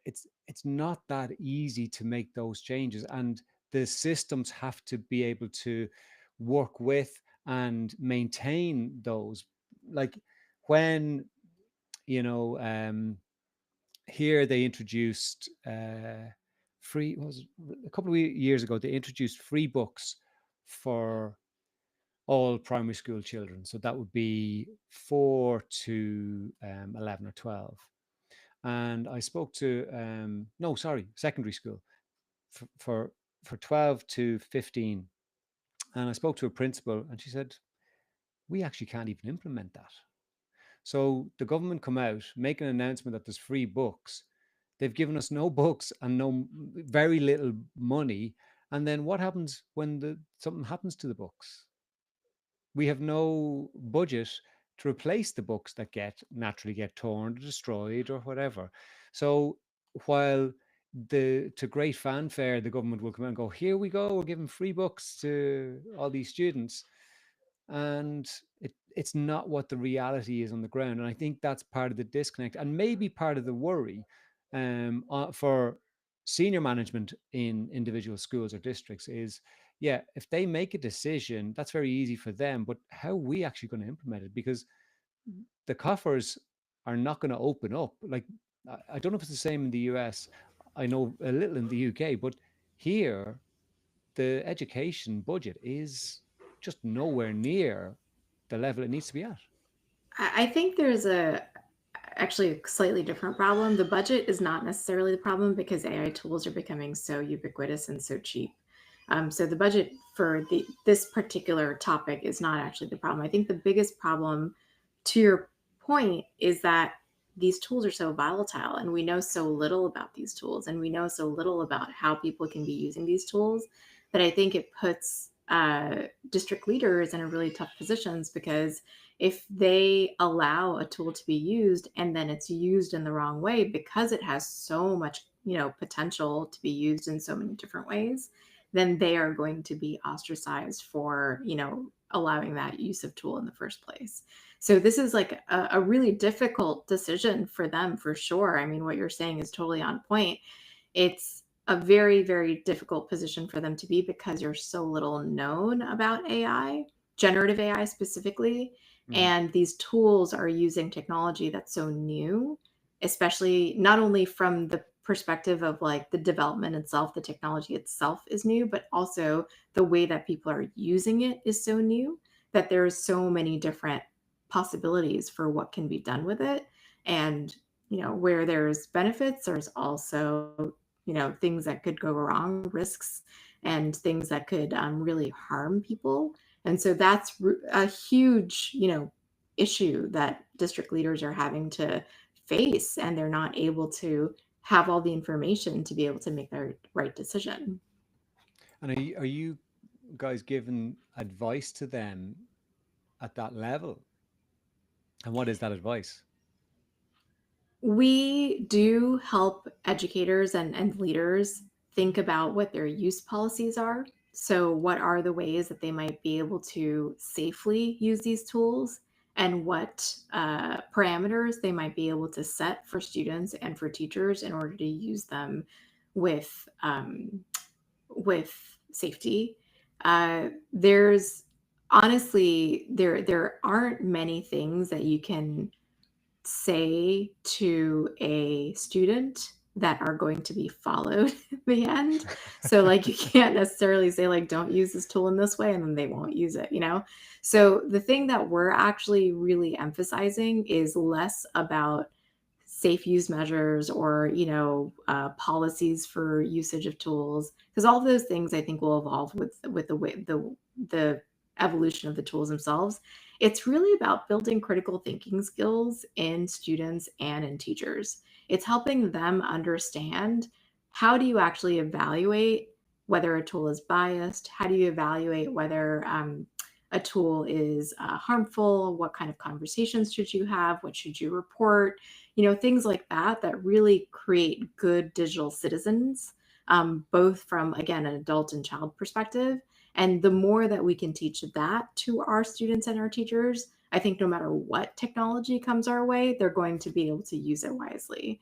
it's not that easy to make those changes, and the systems have to be able to work with and maintain those. Like, when you know here they introduced free, was a couple of years ago, they introduced free books for all primary school children. So that would be 4 to 11 or 12. And I spoke to no, sorry, secondary school for 12 to 15. And I spoke to a principal, and she said, we actually can't even implement that. So the government come out, make an announcement that there's free books. They've given us no books and very little money. And then what happens when something happens to the books? We have no budget to replace the books that naturally get torn or destroyed or whatever. So while to great fanfare, the government will come out and go, here we go, we're giving free books to all these students. And it's not what the reality is on the ground. And I think that's part of the disconnect and maybe part of the worry for senior management in individual schools or districts is, yeah, if they make a decision, that's very easy for them. But how are we actually going to implement it? Because the coffers are not going to open up. Like, I don't know if it's the same in the US. I know a little in the UK, but here, the education budget is just nowhere near the level it needs to be at. I think there's actually a slightly different problem. The budget is not necessarily the problem because AI tools are becoming so ubiquitous and so cheap. So the budget for this particular topic is not actually the problem. I think the biggest problem, to your point, is that these tools are so volatile and we know so little about these tools and we know so little about how people can be using these tools that I think it puts district leaders in a really tough positions, because if they allow a tool to be used and then it's used in the wrong way because it has so much, potential to be used in so many different ways, then they are going to be ostracized for, allowing that use of tool in the first place. So this is like a really difficult decision for them, for sure. I mean, what you're saying is totally on point. It's a very, very difficult position for them to be because there's so little known about AI, generative AI specifically. Mhm. And these tools are using technology that's so new, especially not only from the perspective of like the development itself, the technology itself is new, but also the way that people are using it is so new that there's so many different possibilities for what can be done with it. And, where there's benefits, there's also, things that could go wrong, risks, and things that could really harm people. And so that's a huge, issue that district leaders are having to face, and they're not able to have all the information to be able to make the right decision. And are you guys giving advice to them at that level? And what is that advice? We do help educators and leaders think about what their use policies are. So, what are the ways that they might be able to safely use these tools, and what parameters they might be able to set for students and for teachers in order to use them with with safety. There's honestly there aren't many things that you can say to a student that are going to be followed in the end. So like you can't necessarily say like don't use this tool in this way and then they won't use it, So the thing that we're actually really emphasizing is less about safe use measures or policies for usage of tools, because all of those things I think will evolve with the way the evolution of the tools themselves. It's really about building critical thinking skills in students and in teachers. It's helping them understand, how do you actually evaluate whether a tool is biased? How do you evaluate whether a tool is harmful? What kind of conversations should you have? What should you report? Things like that really create good digital citizens, both from, again, an adult and child perspective. And the more that we can teach that to our students and our teachers, I think no matter what technology comes our way, they're going to be able to use it wisely.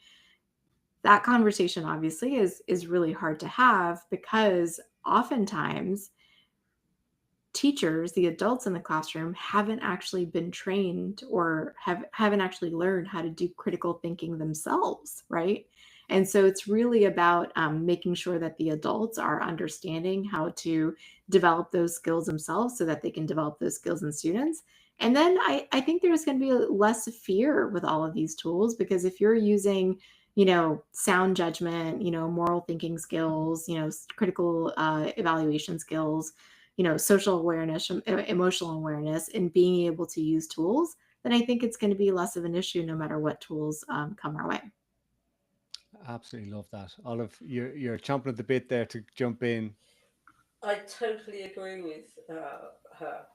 That conversation obviously is really hard to have, because oftentimes teachers, the adults in the classroom, haven't actually been trained or haven't actually learned how to do critical thinking themselves, right? And so it's really about making sure that the adults are understanding how to develop those skills themselves so that they can develop those skills in students. And then I think there's going to be less fear with all of these tools, because if you're using, sound judgment, moral thinking skills, critical evaluation skills, social awareness, emotional awareness, and being able to use tools, then I think it's going to be less of an issue no matter what tools come our way. Absolutely love that. Olive, you're chomping at the bit there to jump in. I totally agree with her.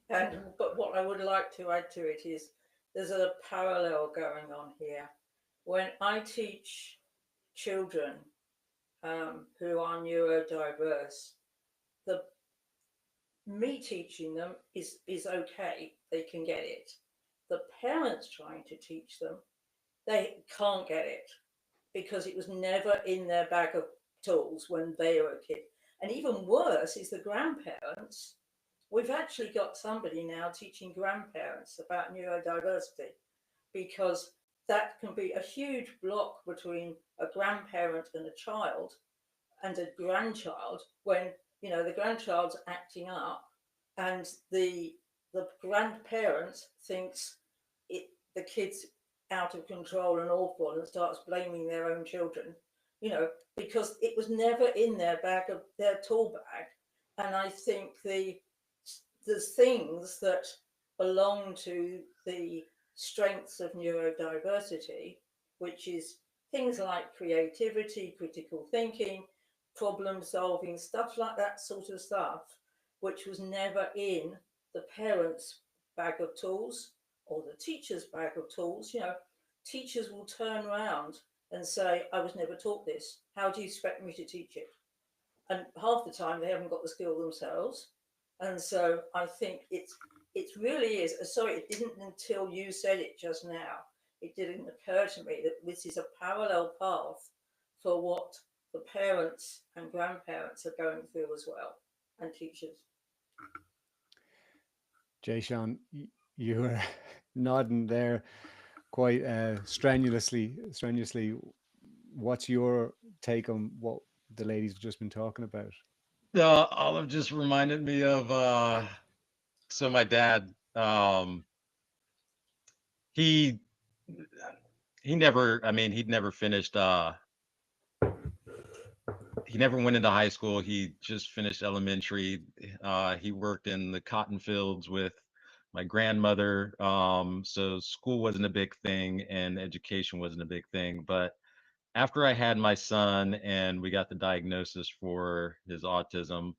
And but what I would like to add to it is there's a parallel going on here. When I teach children who are neurodiverse, the me teaching them is okay; they can get it. The parents trying to teach them, they can't get it because it was never in their bag of tools when they were a kid. And even worse is the grandparents. We've actually got somebody now teaching grandparents about neurodiversity because that can be a huge block between a grandparent and a child and a grandchild when the grandchild's acting up and the grandparent thinks it the kid's out of control and awful and starts blaming their own children, because it was never in their tool bag. And I think the things that belong to the strengths of neurodiversity, which is things like creativity, critical thinking, problem solving, stuff like that sort of stuff, which was never in the parents' bag of tools or the teacher's bag of tools. Teachers will turn around and say, I was never taught this. How do you expect me to teach it? And half the time they haven't got the skill themselves. And so I think it really is. Sorry, it didn't until you said it just now. It didn't occur to me that this is a parallel path for what the parents and grandparents are going through as well, and teachers. Jay Sean, you were nodding there quite strenuously. What's your take on what the ladies have just been talking about? Olive just reminded me of so my dad, he he never, I mean, he'd never finished he never went into high school. He just finished elementary. He worked in the cotton fields with my grandmother. So school wasn't a big thing and education wasn't a big thing. But after I had my son and we got the diagnosis for his autism,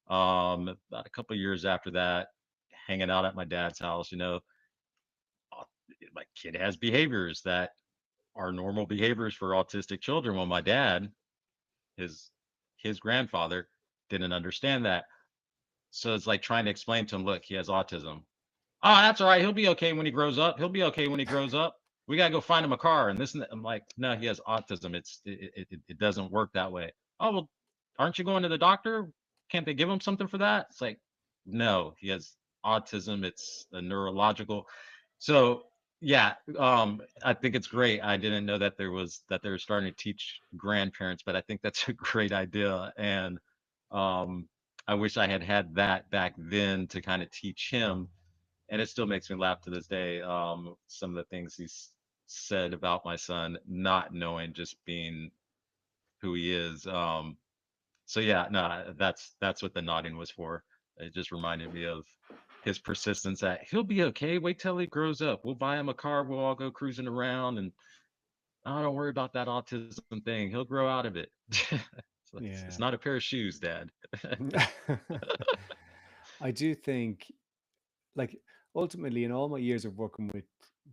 about a couple of years after that, hanging out at my dad's house, au- my kid has behaviors that are normal behaviors for autistic children. Well, my dad, his his grandfather, didn't understand that. So it's like trying to explain to him, look, he has autism. Oh, that's all right. He'll be okay when he grows up. He'll be okay when he grows up. We gotta go find him a car and this and that. I'm like, no, he has autism. It doesn't work that way. Oh well, aren't you going to the doctor? Can't they give him something for that? It's like, no, he has autism. It's a neurological. So yeah, I think it's great. I didn't know that they were starting to teach grandparents, but I think that's a great idea. And um, I wish I had had that back then to kind of teach him, and it still makes me laugh to this day. Some of the things he's said about my son, not knowing, just being who he is. So yeah, no, that's what the nodding was for. It just reminded me of his persistence that he'll be okay. Wait till he grows up. We'll buy him a car. We'll all go cruising around, and oh, don't worry about that autism thing. He'll grow out of it. It's Yeah. not a pair of shoes, Dad. I do think, like, ultimately, in all my years of working with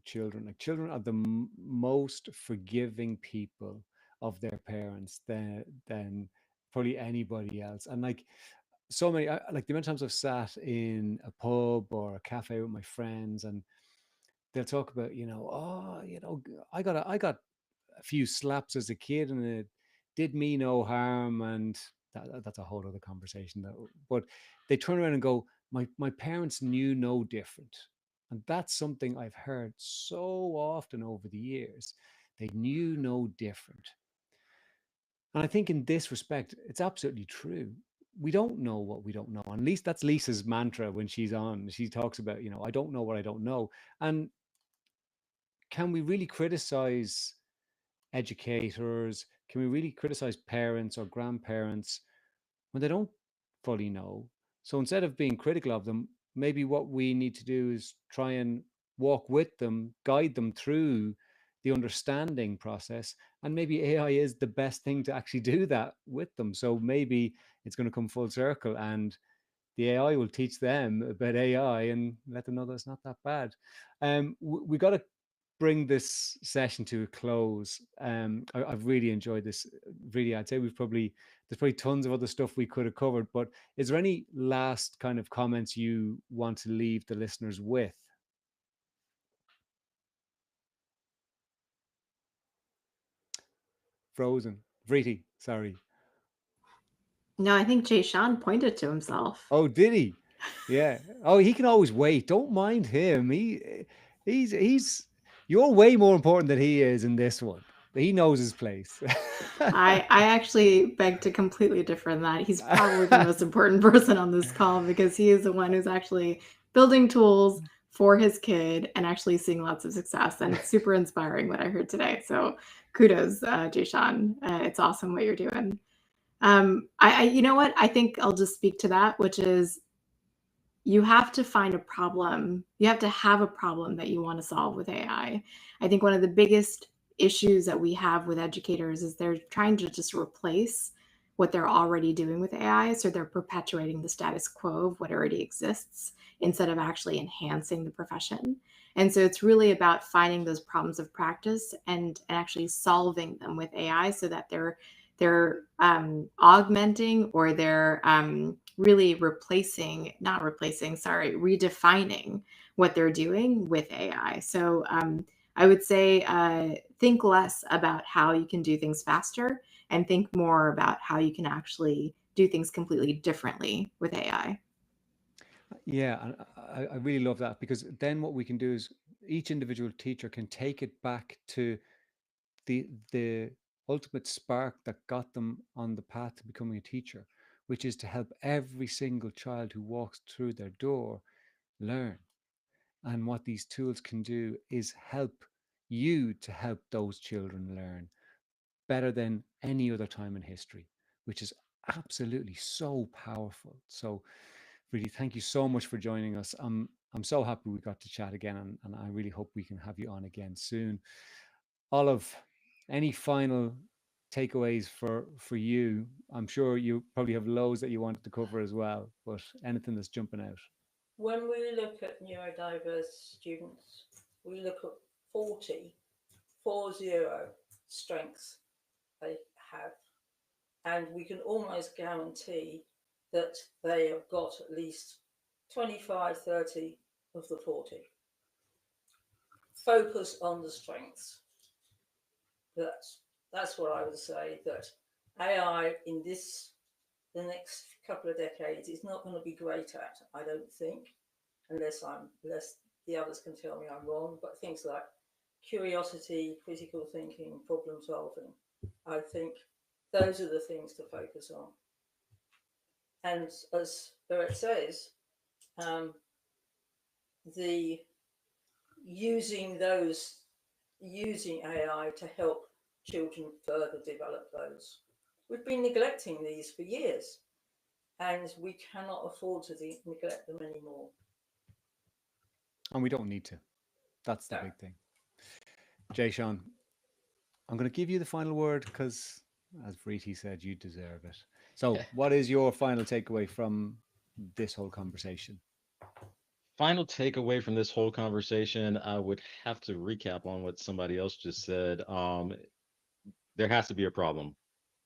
children, like, children are the most forgiving people of their parents than probably anybody else. And like, so many, like the amount of times I've sat in a pub or a cafe with my friends, and they'll talk about, oh, I got a few slaps as a kid, and it did me no harm, and that's a whole other conversation though. But they turn around and go, my parents knew no different. And that's something I've heard so often over the years. They knew no different. And I think in this respect, it's absolutely true. We don't know what we don't know. And at least that's Lisa's mantra when she's on. She talks about, I don't know what I don't know. And can we really criticize educators? Can we really criticize parents or grandparents when they don't fully know? So instead of being critical of them, maybe what we need to do is try and walk with them, guide them through the understanding process, and maybe AI is the best thing to actually do that with them. So maybe it's going to come full circle, and the AI will teach them about AI and let them know that it's not that bad. We got to bring this session to a close. I've really enjoyed this. Really, I'd say there's probably tons of other stuff we could have covered, but is there any last kind of comments you want to leave the listeners with? Frozen. Vreeti, sorry. No, I think Jay Sean pointed to himself. Oh, did he? Yeah. Oh, he can always wait. Don't mind him. He's you're way more important than he is in this one. He knows his place. I actually beg to completely differ in that. He's probably the most important person on this call because he is the one who's actually building tools for his kid and actually seeing lots of success. And it's super inspiring what I heard today. So kudos, Jay Sean. It's awesome what you're doing. You know what? I think I'll just speak to that, which is you have to find a problem. You have to have a problem that you want to solve with AI. I think one of the biggest issues that we have with educators is they're trying to just replace what they're already doing with AI. So they're perpetuating the status quo of what already exists instead of actually enhancing the profession. And so it's really about finding those problems of practice and actually solving them with AI so that they're augmenting or they're really redefining what they're doing with AI. So I would say think less about how you can do things faster and think more about how you can actually do things completely differently with AI. Yeah, and I really love that, because then what we can do is each individual teacher can take it back to the ultimate spark that got them on the path to becoming a teacher, which is to help every single child who walks through their door learn. And what these tools can do is help you to help those children learn better than any other time in history, which is absolutely so powerful. So, really, thank you so much for joining us. I'm so happy we got to chat again, and I really hope we can have you on again soon. Olive, any final takeaways for you? I'm sure you probably have loads that you wanted to cover as well, but anything that's jumping out. When we look at neurodiverse students, we look at 40 strengths they have, and we can almost guarantee that they have got at least 25, 30 of the 40. Focus on the strengths. That's what I would say, that AI in the next couple of decades is not going to be great at, I don't think, unless the others can tell me I'm wrong, but things like curiosity, critical thinking, problem solving, I think those are the things to focus on. And as Bert says, the using AI to help children further develop those. We've been neglecting these for years, and we cannot afford to neglect them anymore. And we don't need to. That's the big thing. Jay Sean, I'm going to give you the final word because, as Vreeti said, you deserve it. So, what is your final takeaway from this whole conversation? Final takeaway from this whole conversation, I would have to recap on what somebody else just said. There has to be a problem.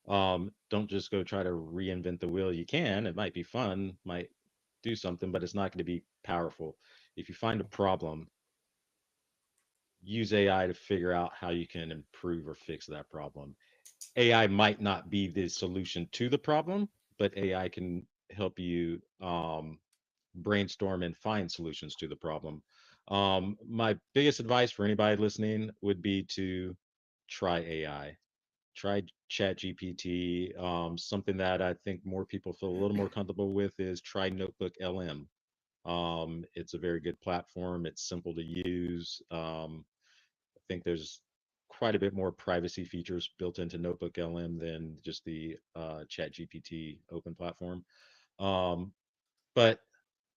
Don't just go try to reinvent the wheel. You can, it might be fun, might do something, but it's not going to be powerful. If you find a problem, use AI to figure out how you can improve or fix that problem. AI might not be the solution to the problem, but AI can help you brainstorm and find solutions to the problem. My biggest advice for anybody listening would be to try AI. Try Chat GPT. Something that I think more people feel a little more comfortable with is try Notebook LM. It's a very good platform. It's simple to use. I think there's quite a bit more privacy features built into Notebook LM than just the Chat GPT open platform. But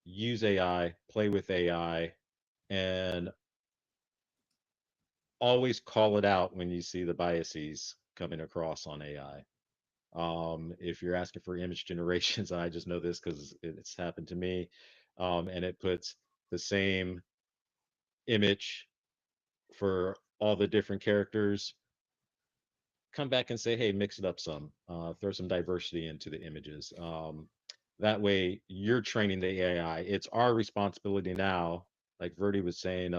use AI, play with AI, and always call it out when you see the biases coming across on AI. If you're asking for image generations, I just know this because it's happened to me, and it puts the same image for all the different characters. Come back and say, hey, mix it up some, throw some diversity into the images. That way, you're training the AI. It's our responsibility now, like Verdi was saying,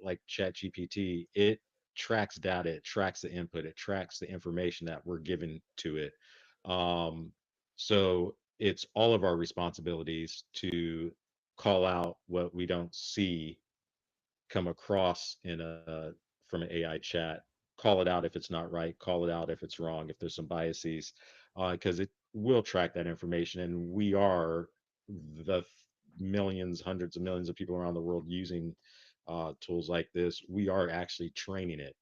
like ChatGPT, it tracks data, it tracks the input, it tracks the information that we're giving to it. So it's all of our responsibilities to call out what we don't see come across in a from an AI chat, call it out if it's not right, call it out if it's wrong, if there's some biases, because it will track that information, and we are the millions, hundreds of millions of people around the world using tools like this. We are actually training it.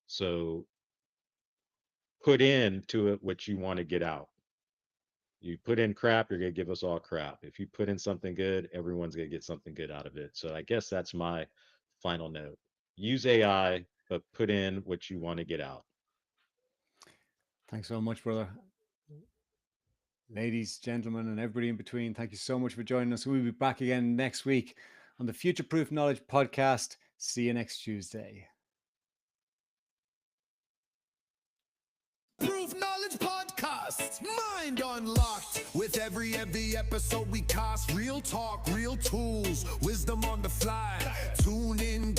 So put into it what you want to get out. You put in crap, you're gonna give us all crap. If you put in something good, everyone's gonna get something good out of it. So I guess that's my final note. Use AI, but put in what you want to get out. Thanks so much, brother. Ladies, gentlemen, and everybody in between, thank you so much for joining us. We'll be back again next week on the Future Proof Knowledge podcast. See you next Tuesday. Proof Knowledge Podcast, mind unlocked. With every episode we cast real talk, real tools, wisdom on the fly. Tune in,